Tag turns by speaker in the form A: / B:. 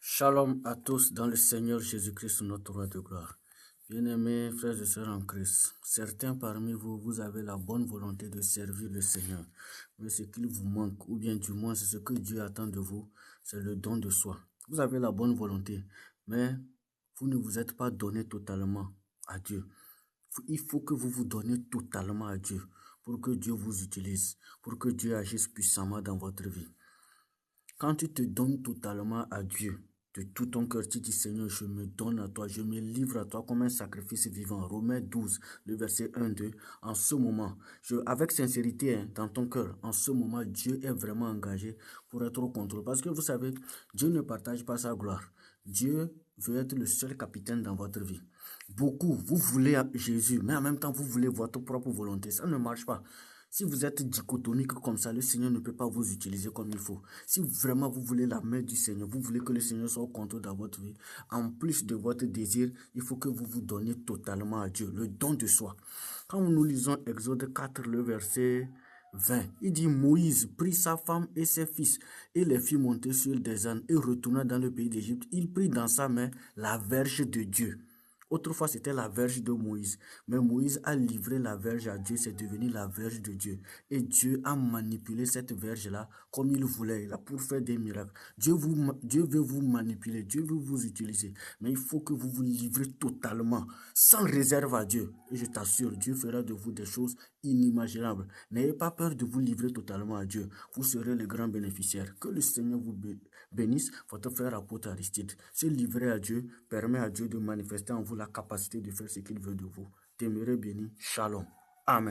A: Shalom à tous dans le Seigneur Jésus-Christ, notre roi de gloire. Bien-aimés frères et sœurs en Christ, certains parmi vous, vous avez la bonne volonté de servir le Seigneur. Mais ce qu'il vous manque, ou bien du moins c'est ce que Dieu attend de vous, c'est le don de soi. Vous avez la bonne volonté, mais vous ne vous êtes pas donné totalement à Dieu. Il faut que vous vous donniez totalement à Dieu pour que Dieu vous utilise, pour que Dieu agisse puissamment dans votre vie. Quand tu te donnes totalement à Dieu, de tout ton cœur, tu dis Seigneur, je me donne à toi, je me livre à toi comme un sacrifice vivant. Romains 12, le verset 1-2. En ce moment, avec sincérité dans ton cœur, en ce moment, Dieu est vraiment engagé pour être au contrôle. Parce que vous savez, Dieu ne partage pas sa gloire. Dieu veut être le seul capitaine dans votre vie. Beaucoup, vous voulez Jésus, mais en même temps, vous voulez votre propre volonté. Ça ne marche pas. Si vous êtes dichotomique comme ça, le Seigneur ne peut pas vous utiliser comme il faut. Si vraiment vous voulez la main du Seigneur, vous voulez que le Seigneur soit au contrôle dans votre vie, en plus de votre désir, il faut que vous vous donniez totalement à Dieu, le don de soi. Quand nous lisons Exode 4, le verset 20, il dit Moïse prit sa femme et ses fils et les fit monter sur des ânes et retourna dans le pays d'Égypte. Il prit dans sa main la verge de Dieu. Autrefois, c'était la verge de Moïse. Mais Moïse a livré la verge à Dieu, c'est devenu la verge de Dieu. Et Dieu a manipulé cette verge-là comme il voulait, là, pour faire des miracles. Dieu veut vous manipuler, Dieu veut vous utiliser. Mais il faut que vous vous livrez totalement, sans réserve à Dieu. Et je t'assure, Dieu fera de vous des choses inimaginables. N'ayez pas peur de vous livrer totalement à Dieu. Vous serez le grand bénéficiaire. Que le Seigneur vous bénisse, votre frère apôtre Aristide. Se livrer à Dieu permet à Dieu de manifester en vous la capacité de faire ce qu'il veut de vous. Demeurez bénis. Shalom.